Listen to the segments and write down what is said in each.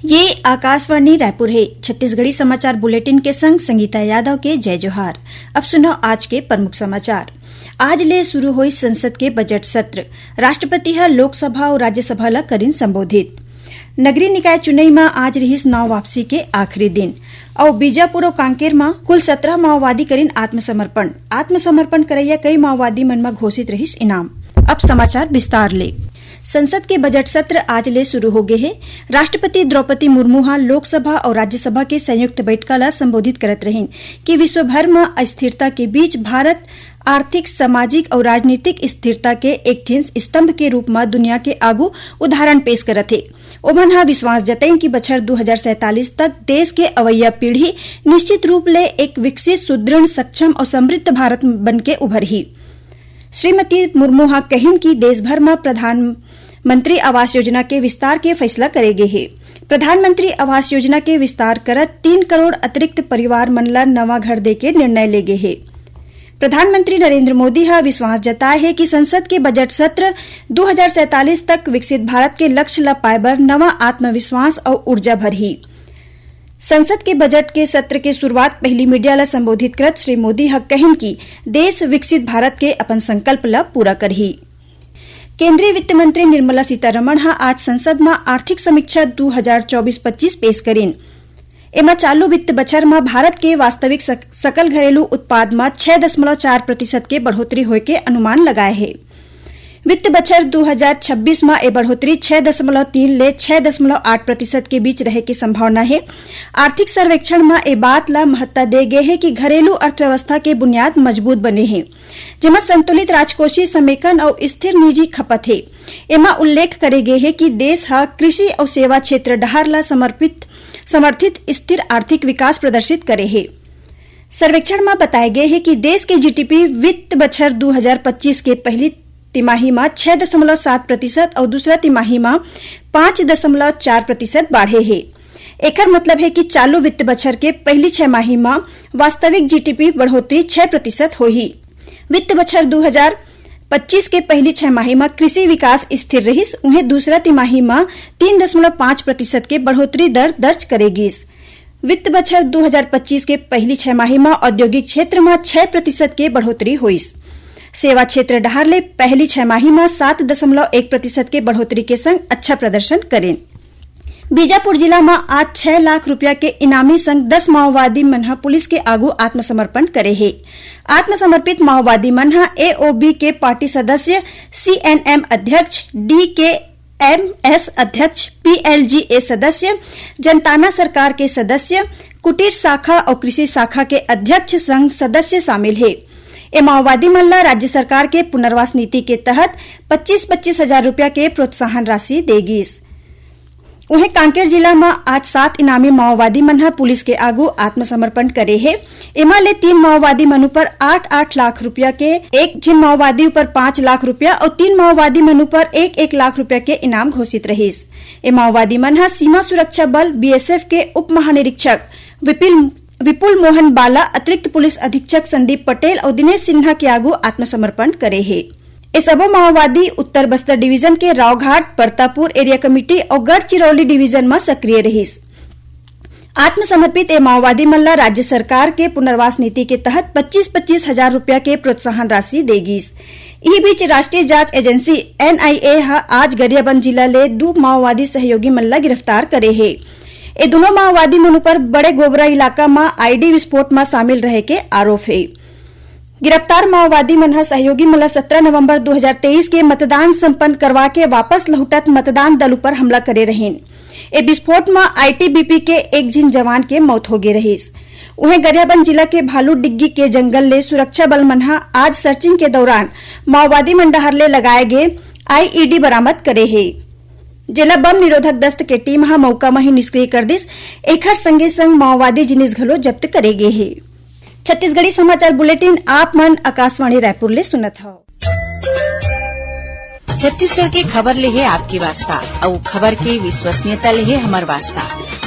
ये आकाशवाणी रायपुर है। छत्तीसगढ़ी समाचार बुलेटिन के संग संगीता यादव के जय जोहार। अब सुनो आज के प्रमुख समाचार। आज ले शुरू हुई संसद के बजट सत्र। राष्ट्रपति ह लोकसभा और राज्यसभा ला करीन संबोधित। नगरीय निकाय चुनाई में आज रहीस नाव वापसी के आखिरी दिन। और बीजापुर और कांकेर में कुल 17 माओवादी करीन आत्मसमर्पण करैया कई माओवादी मन में घोषित रहीस इनाम। अब समाचार विस्तार ले। संसद के बजट सत्र आज ले शुरू हो गए हैं। राष्ट्रपति द्रौपदी मुर्मू हा लोकसभा और राज्यसभा के संयुक्त बैठका ला संबोधित करत रहीन कि विश्व भर में अस्थिरता के बीच भारत आर्थिक, सामाजिक और राजनीतिक स्थिरता के एक ठिन स्तंभ के रूप में दुनिया के आगू उदाहरण पेश करत है। ओमन हा विश्वास जतईन कि बछर 2047 तक देश के अवैया पीढ़ी निश्चित रूप ले एक विकसित, सुदृढ़, सक्षम और समृद्ध भारत बन के उभरही। श्रीमती मुर्मू हा कहिन कि देश भर में प्रधानमंत्री आवास योजना के विस्तार के फैसला करे गे है। प्रधानमंत्री आवास योजना के विस्तार करत 3 करोड़ अतिरिक्त परिवार मन ला नवा घर दे के निर्णय ले गे है। प्रधानमंत्री नरेंद्र मोदी हा विश्वास जताए है कि संसद के बजट सत्र 2047 तक विकसित भारत के लक्ष्य ला पाए बर नवा आत्मविश्वास और ऊर्जा भरही। संसद के बजट के सत्र के शुरुआत पहली मीडिया ला संबोधित करत श्री मोदी हा कहिन कि देश विकसित भारत के अपन संकल्प ला पूरा करही। केंद्रीय वित्त मंत्री निर्मला सीतारमण हा आज संसद में आर्थिक समीक्षा 2024-25 पेश करीन। एमा चालू वित्त बछर में भारत के वास्तविक सकल घरेलू उत्पाद में 6.4% के बढ़ोतरी होय के अनुमान लगाए है। वित्त बछर 2026 में ए बढ़ोतरी 6.3 ले 6.8% के बीच रहे की संभावना है। आर्थिक सर्वेक्षण में ए बात ला महत्ता दे गए है कि घरेलू अर्थव्यवस्था के बुनियाद मजबूत बने हैं, जेमा संतुलित राजकोषीय समेकन और स्थिर निजी खपत है। एमा उल्लेख करे गए है कि देश हा कृषि और सेवा क्षेत्र डहार ला समर्थित स्थिर आर्थिक विकास प्रदर्शित करे है। सर्वेक्षण में बताए गए है कि देश के जीडीपी वित्त बछर 2025 के पहली तिमाही में 6.7% और दूसरा तिमाही में 5.4% बढ़े है। एकर मतलब है कि चालू वित्त बछर के पहली 6 माही में वास्तविक जीडीपी बढ़ोतरी 6% होही। वित्त बछर 2025 के पहली 6 माही में कृषि विकास स्थिर रहीस, उन्हें दूसरा तिमाही में 3.5% के बढ़ोतरी दर दर्ज करेगी। वित्त बछर 2025 के पहली 6 माही में औद्योगिक क्षेत्र में 6% के बढ़ोतरी हुईस। सेवा क्षेत्र डहार ले पहली 6 माही में 7.1% के बढ़ोतरी के संग अच्छा प्रदर्शन करें। बीजापुर जिला में आज 6 लाख रुपया के इनामी संग 10 माओवादी मनहा पुलिस के आगू आत्मसमर्पण करे है। आत्मसमर्पित माओवादी मनहा एओबी के पार्टी सदस्य, सीएनएम अध्यक्ष, डीकेएमएस अध्यक्ष, पीएलजीए सदस्य, जनताना सरकार के सदस्य, कुटीर शाखा और कृषि शाखा के अध्यक्ष संघ सदस्य शामिल है। ए माओवादी मन ला राज्य सरकार के पुनर्वास नीति के तहत 25-25 हजार रुपया के प्रोत्साहन राशि देगी। उन्हें कांकेर जिला में आज 7 इनामी माओवादी मनहा पुलिस के आगू आत्मसमर्पण करे है। एमा ले 3 माओवादी मनु पर 8-8 लाख रुपया के, एक जिन माओवादी पर 5 लाख रुपया और 3 माओवादी मनु पर 1-1 लाख रुपया के इनाम घोषित रहीस। ए माओवादी मनहा सीमा सुरक्षा बल बीएसएफ के उप महानिरीक्षक विपुल मोहन बाला, अतिरिक्त पुलिस अधीक्षक संदीप पटेल और दिनेश सिन्हा के आगू आत्मसमर्पण करे है। ये सबो माओवादी उत्तर बस्तर डिवीजन के रावघाट, परतापुर एरिया कमेटी और गढ़चिरौली डिवीजन में सक्रिय रहीस। आत्मसमर्पित ए माओवादी मन ला राज्य सरकार के पुनर्वास नीति के तहत 25-25 हजार रुपया के प्रोत्साहन राशि देगी। इसी बीच राष्ट्रीय जांच एजेंसी एनआईए आज गरियाबंद जिला ले 2 माओवादी सहयोगी मन ला गिरफ्तार करे है। ये दोनों माओवादी मनु पर बड़े गोबरा इलाका में आईडी विस्फोट में शामिल रहे के आरोप है। गिरफ्तार माओवादी मनहा सहयोगी मला 17 नवंबर 2023 के मतदान संपन्न करवा के वापस लौटत मतदान दल पर हमला करे रहें। ए विस्फोट में आईटीबीपी के एक जिन जवान के मौत हो गए रही। उन्हें गरियाबंद जिला के भालू डिग्गी के जंगल ले सुरक्षा बल मनहा आज सर्चिंग के दौरान माओवादी मंडहर ले लगाए गए आईईडी बरामद करे है। जिला बम निरोधक दस्त के टीम हा मौका में ही निष्क्रिय कर दिस। एखर संगे संग माओवादी जिनिस घलो जब्त करे गे है। छत्तीसगढ़ी समाचार बुलेटिन आप मन आकाशवाणी रायपुर ले सुनत हव। छत्तीसगढ़ के खबर ले है आपकी वास्ता और खबर के विश्वसनीयता ले है हमार वास्ता।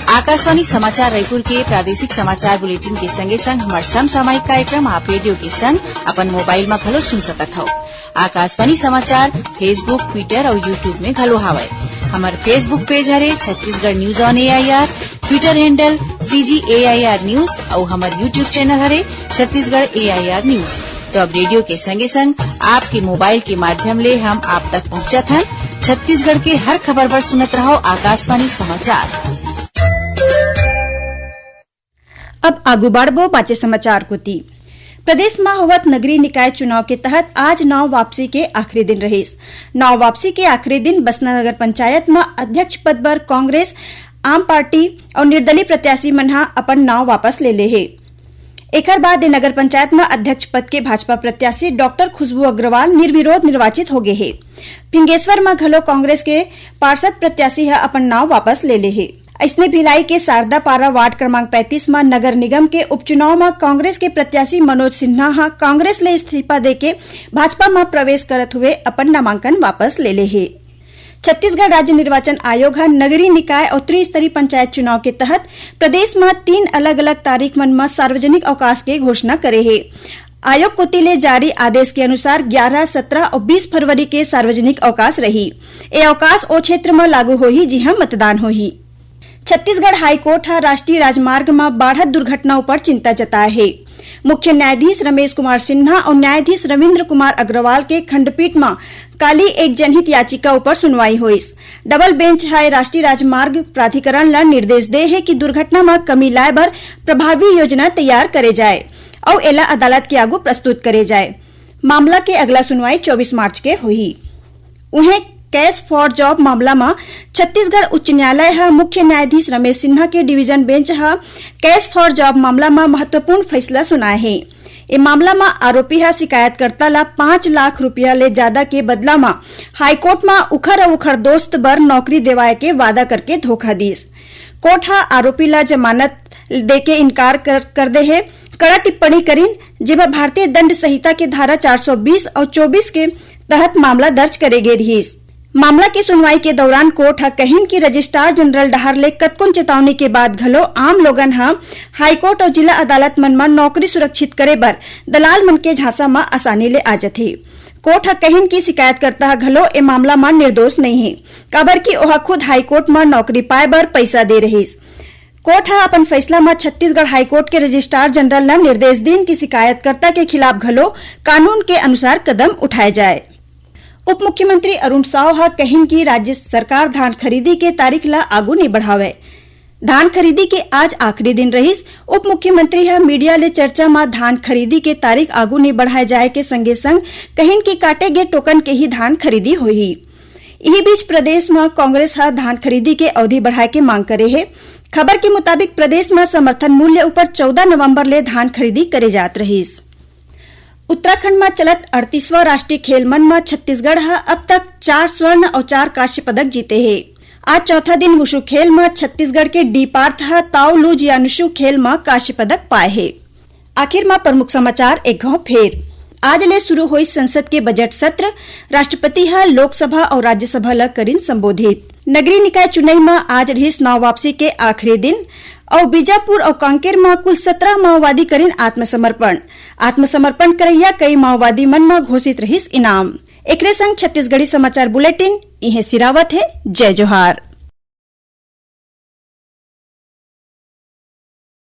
आकाशवाणी समाचार रायपुर के प्रादेशिक समाचार बुलेटिन के संगे संग हमार समसामयिक कार्यक्रम आप रेडियो के संग अपन मोबाइल में घलो सुन सकत हव। आकाशवाणी समाचार फेसबुक, ट्विटर और यूट्यूब में घलो हावय। हमार फेसबुक पेज हरे Chhattisgarh news on AIR, Twitter handle CGAIR news और हमार यूट्यूब चैनल हरे छत्तीसगढ़ AIR न्यूज। तो अब रेडियो के संगे संग आपके मोबाइल के माध्यम ले हम आप तक पहुंचत हन। छत्तीसगढ़ के हर खबर पर सुनत रहो आकाशवाणी समाचार। अब आगू बढ़बो बाचे समाचार कोती। प्रदेश में होवत नगरीय निकाय चुनाव के तहत आज नाव वापसी के आखिरी दिन रहीस। नाव वापसी के आखिरी दिन बसना नगर पंचायत में अध्यक्ष पद पर कांग्रेस, आम पार्टी और निर्दलीय प्रत्याशी मन हा अपन नाव वापस ले ले हे। एकर बाद नगर पंचायत में अध्यक्ष पद के भाजपा प्रत्याशी डॉक्टर खुशबू अग्रवाल निर्विरोध निर्वाचित हो गए हे। फिंगेश्वर में घलो कांग्रेस के पार्षद प्रत्याशी हा अपन नाव वापस ले ले हे। इसने भिलाई के शारदा पारा वार्ड क्रमांक 35 में नगर निगम के उपचुनाव में कांग्रेस के प्रत्याशी मनोज सिन्हा हा कांग्रेस ले इस्तीफा देके भाजपा में प्रवेश करत हुए अपन नामांकन वापस ले ले हे। छत्तीसगढ़ राज्य निर्वाचन आयोग नगरीय निकाय और त्रिस्तरीय पंचायत चुनाव के तहत प्रदेश में 3 अलग अलग तारीख मन में सार्वजनिक अवकाश के घोषणा करे है। आयोग कोती ले जारी आदेश के अनुसार 11, 17 और 20 फरवरी के सार्वजनिक अवकाश रही। ये अवकाश ओ क्षेत्र में लागू होही जिहां मतदान होही। छत्तीसगढ़ हाईकोर्ट राष्ट्रीय राजमार्ग में बाढ़त दुर्घटनाओं पर चिंता जताए है। मुख्य न्यायाधीश रमेश कुमार सिन्हा और न्यायाधीश रविन्द्र कुमार अग्रवाल के खंडपीठ में काली एक जनहित याचिका पर सुनवाई हुई। डबल बेंच है राष्ट्रीय राजमार्ग प्राधिकरण ला निर्देश दे है कि दुर्घटना में कमी लाए बर प्रभावी योजना तैयार करे जाए और एला अदालत के आगू प्रस्तुत करे जाए। मामला के अगला सुनवाई 24 मार्च के हुई। उन्हें केस फॉर जॉब मामला में छत्तीसगढ़ उच्च न्यायालय मुख्य न्यायाधीश रमेश सिन्हा के division bench case for job मामला में महत्वपूर्ण फैसला सुनाए है। ये मामला में आरोपी शिकायतकर्ता ला 5 लाख रुपया ले ज्यादा के बदला में हाईकोर्ट में उखर दोस्त बर नौकरी देवाए के वादा करके धोखा दीस। कोर्ट आरोपी ला जमानत दे के इनकार कर दे है। कड़ा टिप्पणी करीन जेमा भारतीय दंड संहिता के धारा 420 और 24 के तहत मामला दर्ज करे गे रहीस। मामला की सुनवाई के दौरान कोर्ट कहिन की रजिस्ट्रार जनरल डहार ले कतकुन चेतावनी के बाद घलो आम लोगन हाईकोर्ट और जिला अदालत मन में नौकरी सुरक्षित करे बर दलाल मन के झांसा में आसानी ले आ जाथे। कोर्ट कहिन की शिकायतकर्ता घलो ए मामला में निर्दोष नहीं है, काबर की ओहा खुद हाईकोर्ट में नौकरी पाए बर पैसा दे रहीस। कोर्ट अपन फैसला में छत्तीसगढ़ हाईकोर्ट के रजिस्ट्रार जनरल ने निर्देश दीन की शिकायतकर्ता के खिलाफ घलो कानून के अनुसार कदम उठाए जाए। उप मुख्यमंत्री अरुण साव कहिन की राज्य सरकार धान खरीदी के तारीख ला आगू नहीं बढ़ावे। धान खरीदी के आज आखिरी दिन रहीस। उप मुख्यमंत्री मीडिया ले चर्चा में धान खरीदी के तारीख आगू नहीं बढ़ाए जाए के संगे संग कहिन की काटे गे टोकन के ही धान खरीदी होही। यही बीच प्रदेश में कांग्रेस धान खरीदी के अवधि बढ़ाए के मांग करे है। खबर के मुताबिक प्रदेश में समर्थन मूल्य ऊपर 14 नवंबर ले धान खरीदी करे जात रहीस। उत्तराखंड में चलत 38वां राष्ट्रीय खेल मन में छत्तीसगढ़ अब तक 4 स्वर्ण और 4 कांस्य पदक जीते हैं। आज चौथा दिन वुशु खेल में छत्तीसगढ़ के डी पार्थ ताओ लू जियानुशु खेल में कांस्य पदक पाए है। आखिर में प्रमुख समाचार एक घाव फेर। आज ले शुरू हुई संसद के बजट सत्र। राष्ट्रपति लोकसभा और राज्यसभा ला करीन संबोधित। नगरीय निकाय चुनाव में आज रहीस नाव वापसी के आखिरी दिन और बीजापुर और कांकेर में कुल 17 माओवादी करीन आत्मसमर्पण करैया कई माओवादी मन में घोषित रहीस इनाम। एकरे संग छत्तीसगढ़ी समाचार बुलेटिन इहे सिरावत है। जय जोहार।